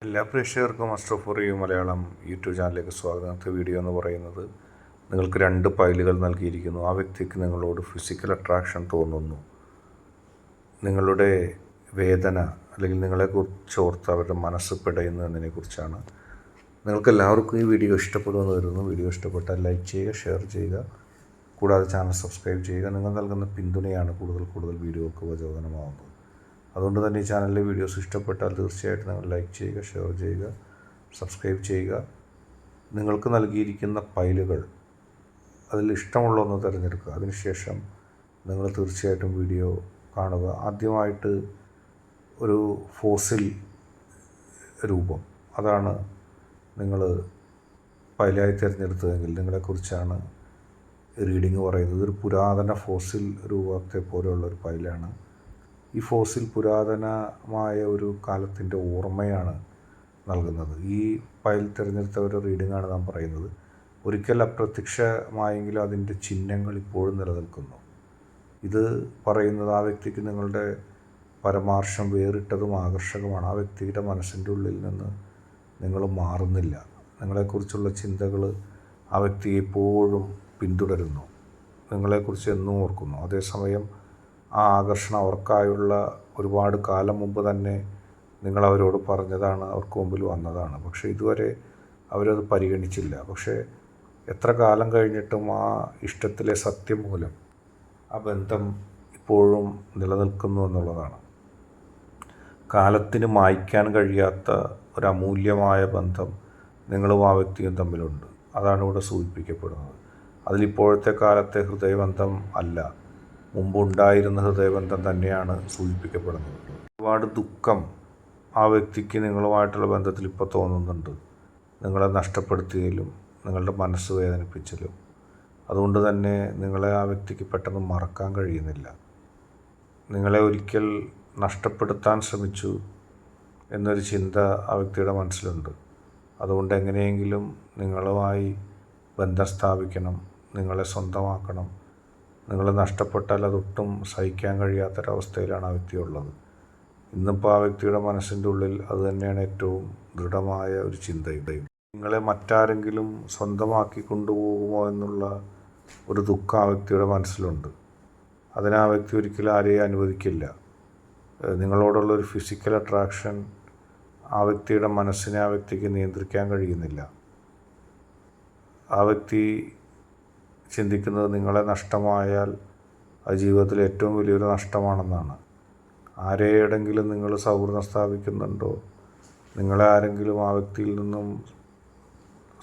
എല്ലാ പ്രേക്ഷകർക്കും for you Malayalam YouTube ചാനലിലേക്ക് സ്വാഗതം. ഇന്നത്തെ വീഡിയോ എന്ന് പറയുന്നത്, നിങ്ങൾക്ക് 2 ഫയലുകൾ നൽകിയിരിക്കുന്നു. ആ വ്യക്തിക്ക് നിങ്ങളോട് ഫിസിക്കൽ അട്രാക്ഷൻ തോന്നുന്നു. നിങ്ങളുടെ വേദന അല്ലെങ്കിൽ നിങ്ങളെക്കുറിച്ച് ഓർത്ത് അവരുടെ മനസ്സ് പിടയുന്നു എന്നതിനെക്കുറിച്ചാണ്. നിങ്ങൾക്ക് എല്ലാവർക്കും ഈ വീഡിയോ ഇഷ്ടപ്പെടുമെന്ന് വരുന്നു. വീഡിയോ ഇഷ്ടപ്പെട്ടാൽ ലൈക്ക് ചെയ്യുക, ഷെയർ ചെയ്യുക, കൂടാതെ ചാനൽ സബ്സ്ക്രൈബ് ചെയ്യുക. നിങ്ങൾ നൽകുന്ന പിന്തുണയാണ് കൂടുതൽ വീഡിയോക്ക് പ്രചോദനമാകുന്നത്. അതുകൊണ്ട് തന്നെ ഈ ചാനലിലെ വീഡിയോസ് ഇഷ്ടപ്പെട്ടാൽ തീർച്ചയായിട്ടും നിങ്ങൾ ലൈക്ക് ചെയ്യുക, ഷെയർ ചെയ്യുക, സബ്സ്ക്രൈബ് ചെയ്യുക. നിങ്ങൾക്ക് നൽകിയിരിക്കുന്ന ഫയലുകൾ അതിൽ ഇഷ്ടമുള്ള ഒന്ന് തിരഞ്ഞെടുക്കുക. അതിനുശേഷം നിങ്ങൾ തീർച്ചയായിട്ടും വീഡിയോ കാണുക. ആദ്യമായിട്ട് ഒരു ഫോസിൽ രൂപം, അതാണ് നിങ്ങൾ ഫയലായി തിരഞ്ഞെടുത്തതെങ്കിൽ നിങ്ങളെക്കുറിച്ചാണ് റീഡിങ് പറയുന്നത്. ഒരു പുരാതന ഫോസിൽ രൂപത്തെ പോലെയുള്ളൊരു ഫയലാണ്. ഈ ഫോസിൽ പുരാതനമായ ഒരു കാലത്തിൻ്റെ ഓർമ്മയാണ് നൽകുന്നത്. ഈ ഫയൽ തിരഞ്ഞെടുത്തവരുടെ റീഡിങ്ങാണ് നാം പറയുന്നത്. ഒരിക്കൽ അപ്രത്യക്ഷമായെങ്കിലും അതിൻ്റെ ചിഹ്നങ്ങൾ ഇപ്പോഴും നിലനിൽക്കുന്നു. ഇത് പറയുന്നത് ആ വ്യക്തിക്ക് നിങ്ങളുടെ പരമാർശം വേറിട്ടതും ആകർഷകമാണ്. ആ വ്യക്തിയുടെ മനസ്സിൻ്റെ ഉള്ളിൽ നിന്ന് നിങ്ങൾ മാറുന്നില്ല. നിങ്ങളെക്കുറിച്ചുള്ള ചിന്തകൾ ആ വ്യക്തി എപ്പോഴും പിന്തുടരുന്നു, നിങ്ങളെക്കുറിച്ച് എന്നും ഓർക്കുന്നു. അതേസമയം ആ ആകർഷണം അവർക്കായുള്ള ഒരുപാട് കാലം മുമ്പ് തന്നെ നിങ്ങളവരോട് പറഞ്ഞതാണ്, അവർക്ക് മുമ്പിൽ വന്നതാണ്. പക്ഷേ ഇതുവരെ അവരത് പരിഗണിച്ചില്ല. പക്ഷേ എത്ര കാലം കഴിഞ്ഞിട്ടും ആ ഇഷ്ടത്തിലെ സത്യം മൂലം ആ ബന്ധം ഇപ്പോഴും നിലനിൽക്കുന്നു എന്നുള്ളതാണ്. കാലത്തിന് മായ്ക്കാൻ കഴിയാത്ത ഒരു അമൂല്യമായ ബന്ധം നിങ്ങളും ആ വ്യക്തിയും തമ്മിലുണ്ട്. അതാണ് ഇവിടെ സൂചിപ്പിക്കപ്പെടുന്നത്. അതിലിപ്പോഴത്തെ കാലത്തെ ഹൃദയബന്ധം അല്ല, മുമ്പുണ്ടായിരുന്ന ഹൃദയബന്ധം തന്നെയാണ് സൂചിപ്പിക്കപ്പെടുന്നത്. ഒരുപാട് ദുഃഖം ആ വ്യക്തിക്ക് നിങ്ങളുമായിട്ടുള്ള ബന്ധത്തിൽ ഇപ്പോൾ തോന്നുന്നുണ്ട്, നിങ്ങളെ നഷ്ടപ്പെടുത്തിയതിലും നിങ്ങളുടെ മനസ്സ് വേദനിപ്പിച്ചതിലും. അതുകൊണ്ട് തന്നെ നിങ്ങളെ ആ വ്യക്തിക്ക് പെട്ടെന്ന് മറക്കാൻ കഴിയുന്നില്ല. നിങ്ങളെ ഒരിക്കൽ നഷ്ടപ്പെടുത്താൻ ശ്രമിച്ചു എന്നൊരു ചിന്ത ആ വ്യക്തിയുടെ മനസ്സിലുണ്ട്. അതുകൊണ്ട് എങ്ങനെയെങ്കിലും നിങ്ങളുമായി ബന്ധം സ്ഥാപിക്കണം, നിങ്ങളെ സ്വന്തമാക്കണം. നിങ്ങളെ നഷ്ടപ്പെട്ടാൽ അതൊട്ടും സഹിക്കാൻ കഴിയാത്തൊരവസ്ഥയിലാണ് ആ വ്യക്തി ഉള്ളത്. ഇന്നിപ്പോൾ ആ വ്യക്തിയുടെ മനസ്സിൻ്റെ ഉള്ളിൽ അത് തന്നെയാണ് ഏറ്റവും ദൃഢമായ ഒരു ചിന്തയും. നിങ്ങളെ മറ്റാരെങ്കിലും സ്വന്തമാക്കി കൊണ്ടുപോകുമോ എന്നുള്ള ഒരു ദുഃഖം ആ വ്യക്തിയുടെ മനസ്സിലുണ്ട്. അതിനാ വ്യക്തി ഒരിക്കലും ആരെയും അനുവദിക്കില്ല. നിങ്ങളോടുള്ളൊരു ഫിസിക്കൽ അട്രാക്ഷൻ ആ വ്യക്തിയുടെ മനസ്സിനെ ആ വ്യക്തിക്ക് നിയന്ത്രിക്കാൻ കഴിയുന്നില്ല. ആ വ്യക്തി ചിന്തിക്കുന്നത് നിങ്ങളെ നഷ്ടമായാൽ അത് ജീവിതത്തിൽ ഏറ്റവും വലിയൊരു നഷ്ടമാണെന്നാണ്. ആരെയെങ്കിലും നിങ്ങൾ സൗഹൃദം സ്ഥാപിക്കുന്നുണ്ടോ, നിങ്ങളെ ആരെങ്കിലും ആ വ്യക്തിയിൽ നിന്നും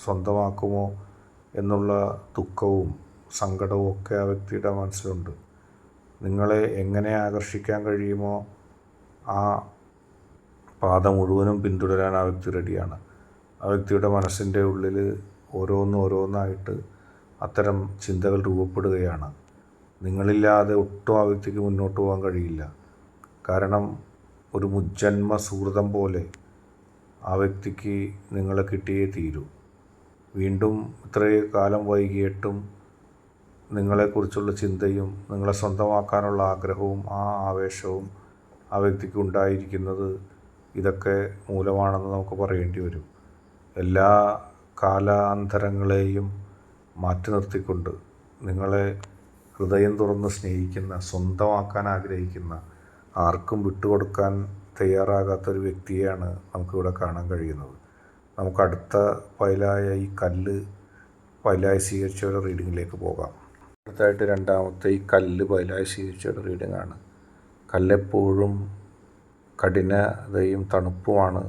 സ്വന്തമാക്കുമോ എന്നുള്ള ദുഃഖവും സങ്കടവും ഒക്കെ ആ വ്യക്തിയുടെ മനസ്സിലുണ്ട്. നിങ്ങളെ എങ്ങനെ ആകർഷിക്കാൻ കഴിയുമോ ആ പാത മുഴുവനും പിന്തുടരാൻ ആ വ്യക്തി റെഡിയാണ്. ആ വ്യക്തിയുടെ മനസ്സിൻ്റെ ഉള്ളിൽ ഓരോന്നായിട്ട് അത്തരം ചിന്തകൾ രൂപപ്പെടുകയാണ്. നിങ്ങളില്ലാതെ ഒട്ടും ആ വ്യക്തിക്ക് മുന്നോട്ട് പോകാൻ കഴിയില്ല. കാരണം ഒരു മുജ്ജന്മ സുഹൃതം പോലെ ആ വ്യക്തിക്ക് നിങ്ങളെ കിട്ടിയേ തീരൂ. വീണ്ടും ഇത്രയും കാലം വൈകിയിട്ടും നിങ്ങളെക്കുറിച്ചുള്ള ചിന്തയും നിങ്ങളെ സ്വന്തമാക്കാനുള്ള ആഗ്രഹവും ആ ആവേശവും ആ വ്യക്തിക്ക് ഉണ്ടായിരിക്കുന്നത് ഇതൊക്കെ മൂലമാണെന്ന് നമുക്ക് പറയേണ്ടി വരും. എല്ലാ കാലാന്തരങ്ങളെയും മാറ്റി നിർത്തിക്കൊണ്ട് നിങ്ങളെ ഹൃദയം തുറന്ന് സ്നേഹിക്കുന്ന, സ്വന്തമാക്കാൻ ആഗ്രഹിക്കുന്ന, ആർക്കും വിട്ടുകൊടുക്കാൻ തയ്യാറാകാത്തൊരു വ്യക്തിയെയാണ് നമുക്കിവിടെ കാണാൻ കഴിയുന്നത്. നമുക്ക് അടുത്ത ഫയലായ ഈ കല്ല് ഫയലായി സ്വീകരിച്ചവരുടെ റീഡിങ്ങിലേക്ക് പോകാം. അടുത്തായിട്ട് രണ്ടാമത്തെ ഈ കല്ല് ഫയലായി സ്വീകരിച്ചവരുടെ റീഡിങ്ങാണ്. കല്ലെപ്പോഴും കഠിനതയും തണുപ്പുമാണ്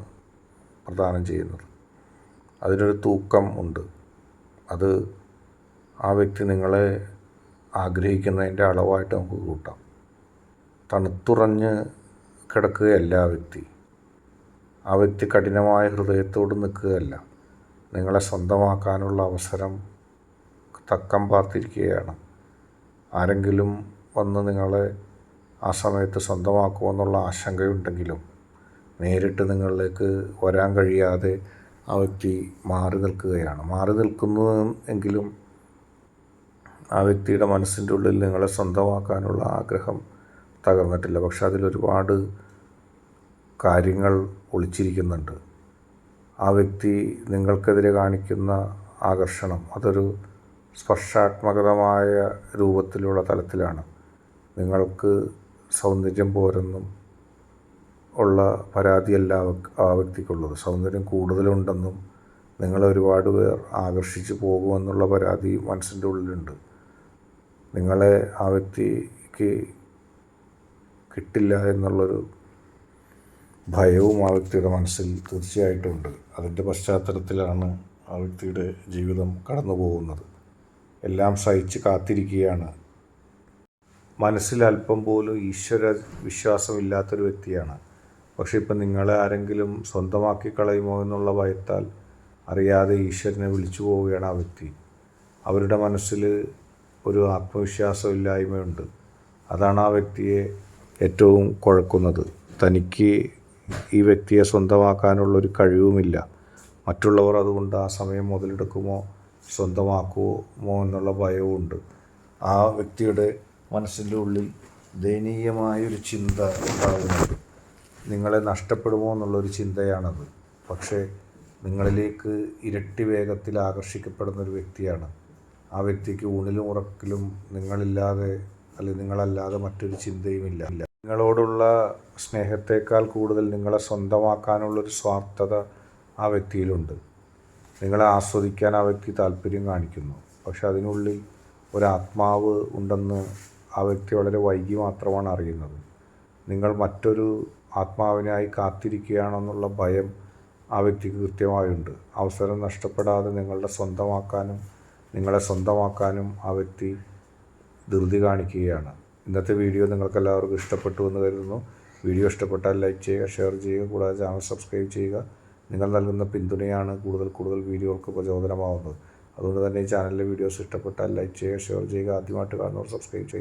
പ്രദാനം ചെയ്യുന്നത്. അതിനൊരു തൂക്കം ഉണ്ട്. അത് ആ വ്യക്തി നിങ്ങളെ ആഗ്രഹിക്കുന്നതിൻ്റെ അളവായിട്ട് നമുക്ക് കൂട്ടാം. തണുത്തുറഞ്ഞ് കിടക്കുകയല്ല ആ വ്യക്തി കഠിനമായ ഹൃദയത്തോട് നിൽക്കുകയല്ല. നിങ്ങളെ സ്വന്തമാക്കാനുള്ള അവസരം തക്കം പാർത്തിരിക്കുകയാണ്. ആരെങ്കിലും വന്ന് നിങ്ങളെ ആ സമയത്ത് സ്വന്തമാക്കുമെന്നുള്ള ആശങ്കയുണ്ടെങ്കിലും നേരിട്ട് നിങ്ങളിലേക്ക് വരാൻ കഴിയാതെ ആ വ്യക്തി മാറി നിൽക്കുകയാണ്. മാറി നിൽക്കുന്നു എങ്കിലും ആ വ്യക്തിയുടെ മനസ്സിൻ്റെ ഉള്ളിൽ നിങ്ങളെ സ്വന്തമാക്കാനുള്ള ആഗ്രഹം തകർന്നിട്ടില്ല. പക്ഷെ അതിലൊരുപാട് കാര്യങ്ങൾ ഒളിച്ചിരിക്കുന്നുണ്ട്. ആ വ്യക്തി നിങ്ങൾക്കെതിരെ കാണിക്കുന്ന ആകർഷണം അതൊരു സ്പർശാത്മകമായ രൂപത്തിലുള്ള തലത്തിലാണ്. നിങ്ങൾക്ക് സൗന്ദര്യം പോരെന്നും ഉള്ള പരാതിയല്ല ആ വ്യക്തിക്കുള്ളത്. സൗന്ദര്യം കൂടുതലുണ്ടെന്നും നിങ്ങളെ ഒരുപാട് പേർ ആകർഷിച്ച് പോകുമെന്നുള്ള പരാതി മനസ്സിൻ്റെ ഉള്ളിലുണ്ട്. നിങ്ങളെ ആ വ്യക്തിക്ക് കിട്ടില്ല എന്നുള്ളൊരു ഭയവും ആ വ്യക്തിയുടെ മനസ്സിൽ തീർച്ചയായിട്ടും ഉണ്ട്. അതിൻ്റെ പശ്ചാത്തലത്തിലാണ് ആ വ്യക്തിയുടെ ജീവിതം കടന്നു പോകുന്നത്. എല്ലാം സഹിച്ച് കാത്തിരിക്കുകയാണ്. മനസ്സിൽ അല്പം പോലും ഈശ്വര വിശ്വാസമില്ലാത്തൊരു വ്യക്തിയാണ്. പക്ഷേ ഇപ്പം നിങ്ങളെ ആരെങ്കിലും സ്വന്തമാക്കി കളയുമോ എന്നുള്ള ഭയത്താൽ അറിയാതെ ഈശ്വരനെ വിളിച്ചു പോവുകയാണ് ആ വ്യക്തി. അവരുടെ മനസ്സിൽ ഒരു ആത്മവിശ്വാസമില്ലായ്മയുണ്ട്. അതാണ് ആ വ്യക്തിയെ ഏറ്റവും കുഴക്കുന്നത്. തനിക്ക് ഈ വ്യക്തിയെ സ്വന്തമാക്കാനുള്ളൊരു കഴിവുമില്ല. മറ്റുള്ളവർ അതുകൊണ്ട് ആ സമയം മുതലെടുക്കുമോ സ്വന്തമാക്കുമോ എന്നുള്ള ഭയവുമുണ്ട്. ആ വ്യക്തിയുടെ മനസ്സിൻ്റെ ഉള്ളിൽ ദയനീയമായൊരു ചിന്ത ഉണ്ടാകുന്നുണ്ട്. നിങ്ങളെ നഷ്ടപ്പെടുമോ എന്നുള്ളൊരു ചിന്തയാണത്. പക്ഷേ നിങ്ങളിലേക്ക് ഇരട്ടി വേഗത്തിൽ ആകർഷിക്കപ്പെടുന്നൊരു വ്യക്തിയാണ്. ആ വ്യക്തിക്ക് ഊണിലും ഉറക്കിലും നിങ്ങളല്ലാതെ മറ്റൊരു ചിന്തയുമില്ല. നിങ്ങളോടുള്ള സ്നേഹത്തേക്കാൾ കൂടുതൽ നിങ്ങളെ സ്വന്തമാക്കാനുള്ളൊരു സ്വാർത്ഥത ആ വ്യക്തിയിലുണ്ട്. നിങ്ങളെ ആസ്വദിക്കാൻ ആ വ്യക്തി താല്പര്യം കാണിക്കുന്നു. പക്ഷെ അതിനുള്ളിൽ ഒരാത്മാവ് ഉണ്ടെന്ന് ആ വ്യക്തി വളരെ വൈകി മാത്രമാണ് അറിയുന്നത്. നിങ്ങൾ മറ്റൊരു ആത്മാവിനായി കാത്തിരിക്കുകയാണെന്നുള്ള ഭയം ആ വ്യക്തിക്ക് കൃത്യമായുണ്ട്. അവസരം നഷ്ടപ്പെടാതെ നിങ്ങളെ സ്വന്തമാക്കാനും ആ വ്യക്തി ധൃതി കാണിക്കുകയാണ്. ഇന്നത്തെ വീഡിയോ നിങ്ങൾക്കെല്ലാവർക്കും ഇഷ്ടപ്പെട്ടു എന്ന് കരുതുന്നു. വീഡിയോ ഇഷ്ടപ്പെട്ടാൽ ലൈക്ക് ചെയ്യുക, ഷെയർ ചെയ്യുക, കൂടാതെ ചാനൽ സബ്സ്ക്രൈബ് ചെയ്യുക. നിങ്ങൾ നൽകുന്ന പിന്തുണയാണ് കൂടുതൽ വീഡിയോകൾക്ക് പ്രചോദനമാവുന്നത്. അതുകൊണ്ട് തന്നെ ഈ ചാനലിലെ വീഡിയോസ് ഇഷ്ടപ്പെട്ടാൽ ലൈക്ക് ചെയ്യുക, ഷെയർ ചെയ്യുക. ആദ്യമായിട്ട് കാണുന്നവർ സബ്സ്ക്രൈബ് ചെയ്യുക.